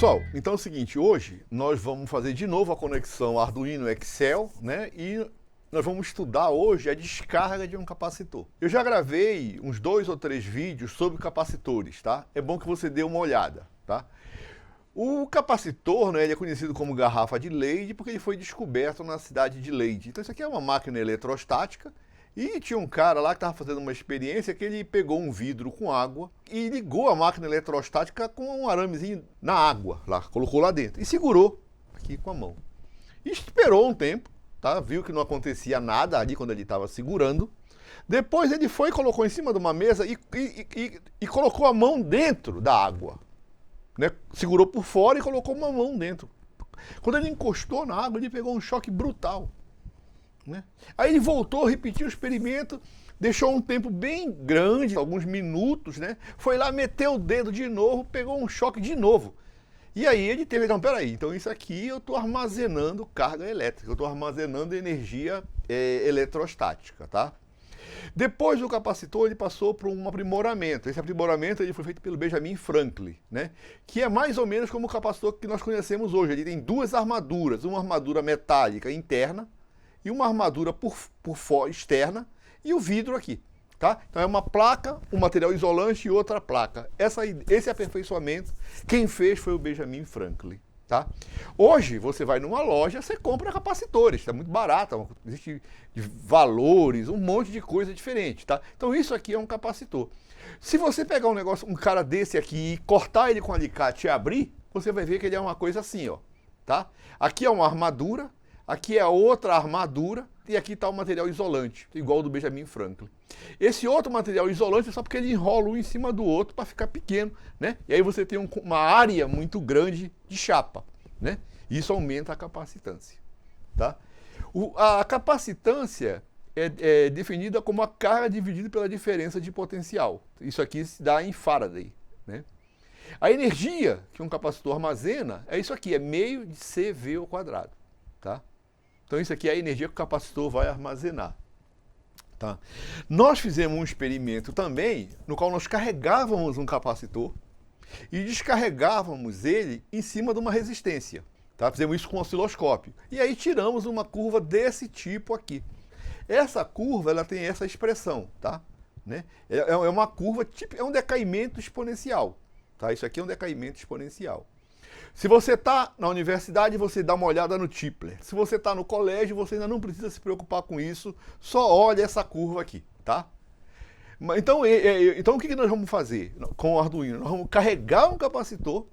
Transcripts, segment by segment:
Pessoal, então é o seguinte, hoje nós vamos fazer de novo a conexão Arduino Excel, né? E nós vamos estudar hoje a descarga de um capacitor. Eu já gravei uns 2 ou 3 vídeos sobre capacitores, tá? É bom que você dê uma olhada, tá? O capacitor, né, ele é conhecido como garrafa de Leyde porque ele foi descoberto na cidade de Leyde. Então isso aqui é uma máquina eletrostática e tinha um cara lá que estava fazendo uma experiência que ele pegou um vidro com água e ligou a máquina eletrostática com um aramezinho na água, lá, colocou lá dentro e segurou aqui com a mão. E esperou um tempo, tá? Viu que não acontecia nada ali quando ele estava segurando. Depois ele foi e colocou em cima de uma mesa e colocou a mão dentro da água. Né? Segurou por fora e colocou uma mão dentro. Quando ele encostou na água, ele pegou um choque brutal. Né? Aí ele voltou, repetiu o experimento, deixou um tempo bem grande, alguns minutos, né? Foi lá, meteu o dedo de novo, pegou um choque de novo. E aí ele teve, não, peraí, então isso aqui eu estou armazenando carga elétrica, eu estou armazenando energia eletrostática, tá? Depois do capacitor, ele passou por um aprimoramento. Esse aprimoramento ele foi feito pelo Benjamin Franklin, né? Que é mais ou menos como o capacitor que nós conhecemos hoje. Ele tem duas armaduras, uma armadura metálica interna e uma armadura por fora, externa, e o vidro aqui, tá? Então é uma placa, um material isolante e outra placa. Esse aperfeiçoamento, quem fez foi o Benjamin Franklin. Tá? Hoje você vai numa loja, você compra capacitores, está muito barato, existe valores, um monte de coisa diferente, tá? Então isso aqui é um capacitor. Se você pegar um cara desse aqui e cortar ele com alicate e abrir, você vai ver que ele é uma coisa assim, ó, tá? Aqui é uma armadura, aqui é outra armadura e aqui está o material isolante, igual ao do Benjamin Franklin. Esse outro material isolante é só porque ele enrola um em cima do outro para ficar pequeno, né? E aí você tem uma área muito grande de chapa, né? Isso aumenta a capacitância, tá? A capacitância é definida como a carga dividida pela diferença de potencial. Isso aqui se dá em Faraday, né? A energia que um capacitor armazena é isso aqui, é meio de CV ao quadrado, tá? Então isso aqui é a energia que o capacitor vai armazenar. Tá? Nós fizemos um experimento também, no qual nós carregávamos um capacitor e descarregávamos ele em cima de uma resistência. Tá? Fizemos isso com um osciloscópio. E aí tiramos uma curva desse tipo aqui. Essa curva ela tem essa expressão. Tá? Né? É uma curva, é um decaimento exponencial. Tá? Isso aqui é um decaimento exponencial. Se você está na universidade, você dá uma olhada no Tipler. Se você está no colégio, você ainda não precisa se preocupar com isso, só olha essa curva aqui, tá? Então o que nós vamos fazer com o Arduino? Nós vamos carregar um capacitor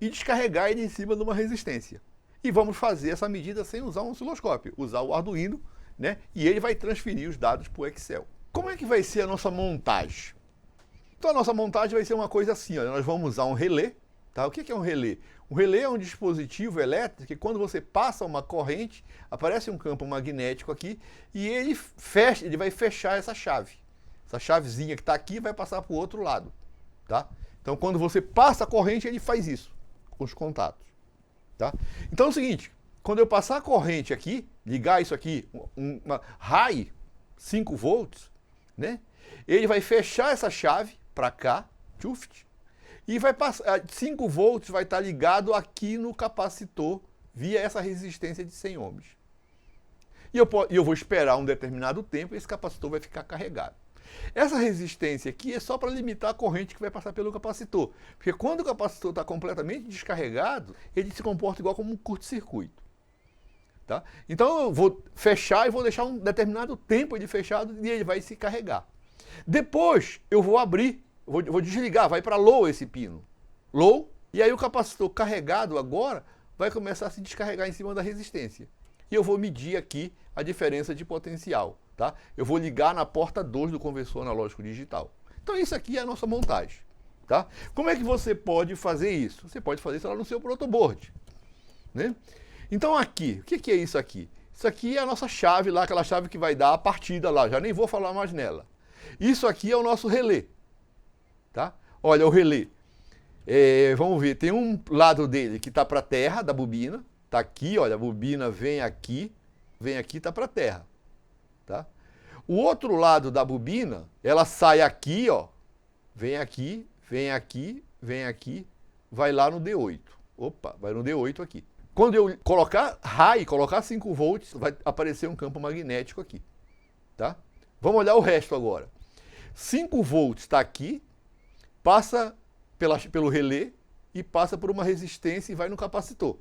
e descarregar ele em cima de uma resistência. E vamos fazer essa medida sem usar um osciloscópio, usar o Arduino, né? E ele vai transferir os dados para o Excel. Como é que vai ser a nossa montagem? Então a nossa montagem vai ser uma coisa assim, ó, nós vamos usar um relé. Tá? O que é um relé? Um relé é um dispositivo elétrico que quando você passa uma corrente, aparece um campo magnético aqui e ele vai fechar essa chave. Essa chavezinha que está aqui vai passar para o outro lado. Tá? Então quando você passa a corrente, ele faz isso com os contatos. Tá? Então é o seguinte, quando eu passar a corrente aqui, ligar isso aqui, uma high 5 volts, né? Ele vai fechar essa chave para cá, chuft, e vai passar, 5 volts vai estar ligado aqui no capacitor via essa resistência de 100 ohms. E eu vou esperar um determinado tempo e esse capacitor vai ficar carregado. Essa resistência aqui é só para limitar a corrente que vai passar pelo capacitor. Porque quando o capacitor está completamente descarregado, ele se comporta igual como um curto-circuito. Tá? Então eu vou fechar e vou deixar um determinado tempo ele fechado e ele vai se carregar. Depois eu vou abrir. Vou desligar, vai para low esse pino. Low, e aí o capacitor carregado agora vai começar a se descarregar em cima da resistência. E eu vou medir aqui a diferença de potencial. Tá? Eu vou ligar na porta 2 do conversor analógico digital. Então isso aqui é a nossa montagem. Tá? Como é que você pode fazer isso? Você pode fazer isso lá no seu protoboard. Né? Então aqui, o que é isso aqui? Isso aqui é a nossa chave lá, aquela chave que vai dar a partida lá. Já nem vou falar mais nela. Isso aqui é o nosso relé. Tá? Olha o relé, vamos ver, tem um lado dele que está para a terra da bobina, está aqui, olha, a bobina vem aqui, está para a terra. Tá? O outro lado da bobina, ela sai aqui, ó, vem aqui, vai lá no D8. Opa, vai no D8 aqui. Quando eu colocar high, colocar 5 volts, vai aparecer um campo magnético aqui. Tá? Vamos olhar o resto agora. 5 volts está aqui, passa pelo relé e passa por uma resistência e vai no capacitor.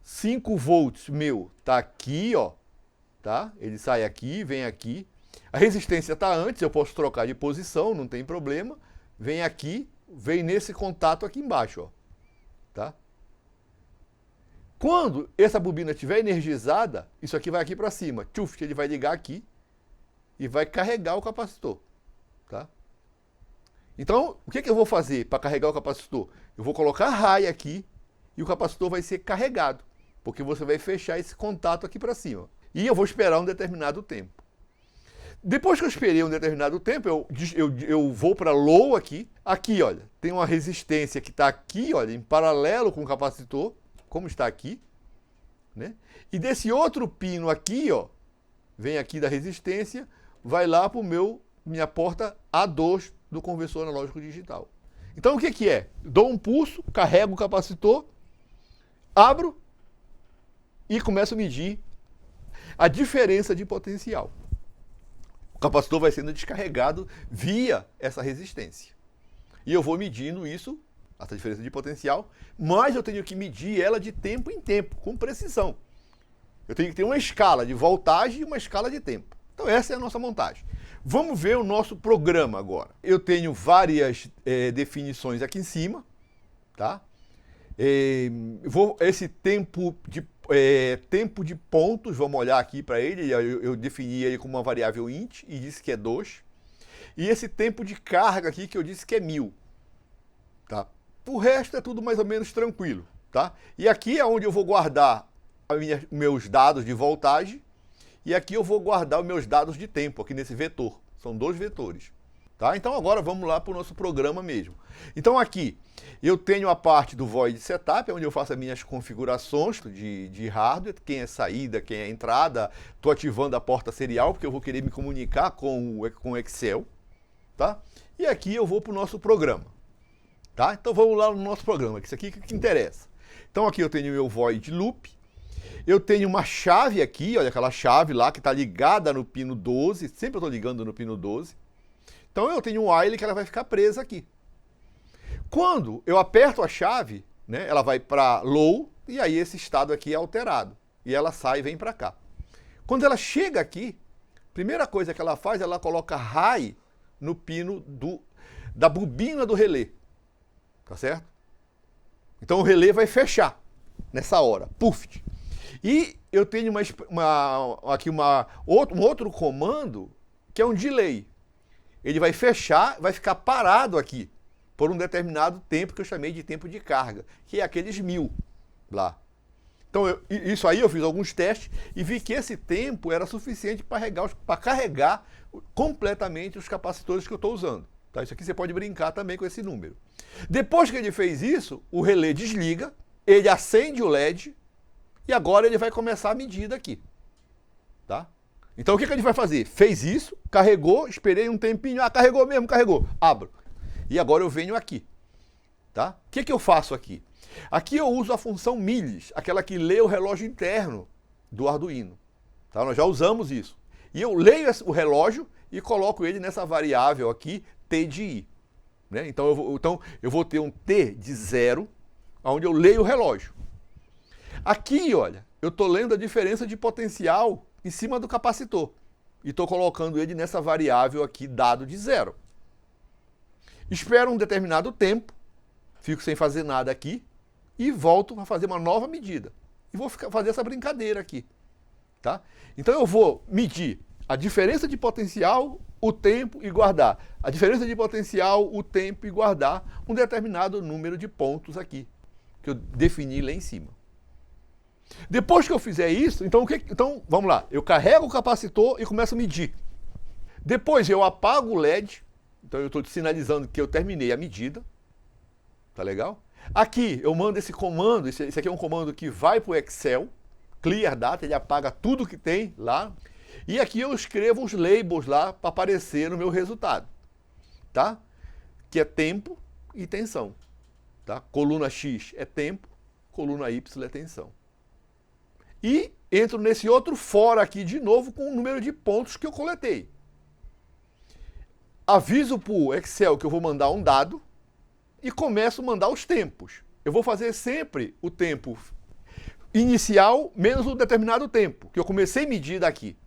5 volts meu está aqui, ó, tá? Ele sai aqui, vem aqui. A resistência está antes, eu posso trocar de posição, não tem problema. Vem aqui, vem nesse contato aqui embaixo, ó, tá? Quando essa bobina estiver energizada, isso aqui vai aqui para cima. Tchuf, ele vai ligar aqui e vai carregar o capacitor, tá? Então, o que eu vou fazer para carregar o capacitor? Eu vou colocar high aqui e o capacitor vai ser carregado, porque você vai fechar esse contato aqui para cima. E eu vou esperar um determinado tempo. Depois que eu esperei um determinado tempo, eu vou para low aqui. Aqui, olha, tem uma resistência que está aqui, olha, em paralelo com o capacitor, como está aqui, né? E desse outro pino aqui, ó, vem aqui da resistência, vai lá para minha porta A2 do conversor analógico digital. Então o que é? Dou um pulso, carrego o capacitor, abro e começo a medir a diferença de potencial. O capacitor vai sendo descarregado via essa resistência. E eu vou medindo isso, essa diferença de potencial, mas eu tenho que medir ela de tempo em tempo, com precisão. Eu tenho que ter uma escala de voltagem e uma escala de tempo. Então essa é a nossa montagem. Vamos ver o nosso programa agora. Eu tenho várias definições aqui em cima, tá? Esse tempo de pontos, vamos olhar aqui para ele, eu defini ele como uma variável int e disse que é 2. E esse tempo de carga aqui que eu disse que é 1000. Tá? O resto é tudo mais ou menos tranquilo. Tá? E aqui é onde eu vou guardar meus dados de voltagem e aqui eu vou guardar os meus dados de tempo, aqui nesse vetor. São 2 vetores. Tá? Então agora vamos lá para o nosso programa mesmo. Então aqui eu tenho a parte do Void Setup, onde eu faço as minhas configurações de hardware, quem é saída, quem é entrada. Estou ativando a porta serial, porque eu vou querer me comunicar com o Excel. Tá? E aqui eu vou para o nosso programa. Tá? Então vamos lá no nosso programa, que isso aqui é que interessa. Então aqui eu tenho o meu Void Loop. Eu tenho uma chave aqui, olha aquela chave lá que está ligada no pino 12. Sempre eu estou ligando no pino 12. Então eu tenho um while que ela vai ficar presa aqui. Quando eu aperto a chave, né, ela vai para low e aí esse estado aqui é alterado. E ela sai e vem para cá. Quando ela chega aqui, a primeira coisa que ela faz, ela coloca high no pino da bobina do relé. Tá certo? Então o relé vai fechar nessa hora. Puf! E eu tenho um outro comando que é um delay. Ele vai fechar, vai ficar parado aqui por um determinado tempo que eu chamei de tempo de carga, que é aqueles 1000 lá. Então, isso aí eu fiz alguns testes e vi que esse tempo era suficiente para carregar completamente os capacitores que eu estou usando. Tá? Isso aqui você pode brincar também com esse número. Depois que ele fez isso, o relé desliga, ele acende o LED e agora ele vai começar a medida aqui. Tá? Então o que ele vai fazer? Fez isso, carregou, esperei um tempinho, carregou mesmo, carregou, abro. E agora eu venho aqui. Tá? O que eu faço aqui? Aqui eu uso a função milhas, aquela que lê o relógio interno do Arduino. Tá? Nós já usamos isso. E eu leio o relógio e coloco ele nessa variável aqui, T de I. Né? Então eu vou ter um T de 0, onde eu leio o relógio. Aqui, olha, eu estou lendo a diferença de potencial em cima do capacitor. E estou colocando ele nessa variável aqui, dado de 0. Espero um determinado tempo, fico sem fazer nada aqui, e volto a fazer uma nova medida. E vou fazer essa brincadeira aqui. Tá? Então eu vou medir a diferença de potencial, o tempo e guardar. A diferença de potencial, o tempo e guardar um determinado número de pontos aqui, que eu defini lá em cima. Depois que eu fizer isso, então vamos lá. Eu carrego o capacitor e começo a medir. Depois eu apago o LED. Então eu estou sinalizando que eu terminei a medida. Tá legal? Aqui eu mando esse comando. Esse aqui é um comando que vai para o Excel. Clear Data, ele apaga tudo que tem lá. E aqui eu escrevo os labels lá para aparecer no meu resultado. Tá? Que é tempo e tensão. Tá? Coluna X é tempo, coluna Y é tensão. E entro nesse outro fora aqui de novo com o número de pontos que eu coletei. Aviso para o Excel que eu vou mandar um dado e começo a mandar os tempos. Eu vou fazer sempre o tempo inicial menos um determinado tempo, que eu comecei a medir daqui.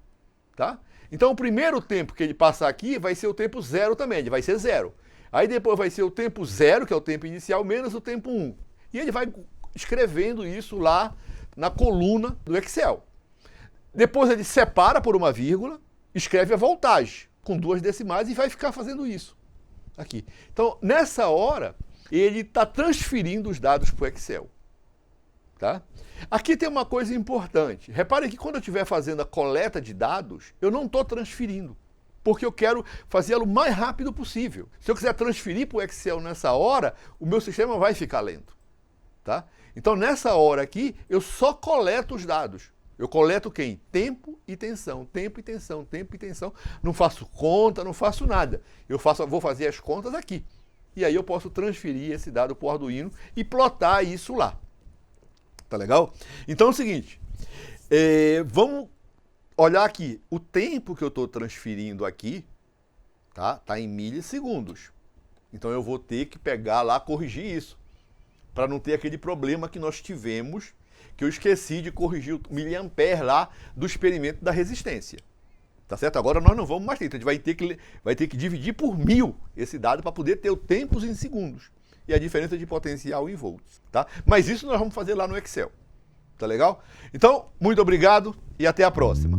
Tá? Então o primeiro tempo que ele passar aqui vai ser o tempo 0 também, ele vai ser 0. Aí depois vai ser o tempo 0, que é o tempo inicial, menos o tempo 1. E ele vai escrevendo isso lá na coluna do Excel. Depois ele separa por uma vírgula, escreve a voltagem com 2 decimais e vai ficar fazendo isso aqui. Então, nessa hora, ele está transferindo os dados para o Excel. Tá? Aqui tem uma coisa importante. Reparem que quando eu estiver fazendo a coleta de dados, eu não estou transferindo, porque eu quero fazê-lo o mais rápido possível. Se eu quiser transferir para o Excel nessa hora, o meu sistema vai ficar lento. Tá? Então, nessa hora aqui, eu só coleto os dados. Eu coleto quem? Tempo e tensão, tempo e tensão, tempo e tensão. Não faço conta, não faço nada. Vou fazer as contas aqui. E aí eu posso transferir esse dado para o Arduino e plotar isso lá. Tá legal? Então é o seguinte, vamos olhar aqui. O tempo que eu estou transferindo aqui tá em milissegundos. Então eu vou ter que pegar lá, corrigir isso, para não ter aquele problema que nós tivemos, que eu esqueci de corrigir o miliampere lá do experimento da resistência. Tá certo? Agora nós não vamos mais ter. Então a gente vai ter que dividir por 1000 esse dado para poder ter o tempos em segundos. E a diferença de potencial em volts. Tá? Mas isso nós vamos fazer lá no Excel. Tá legal? Então, muito obrigado e até a próxima.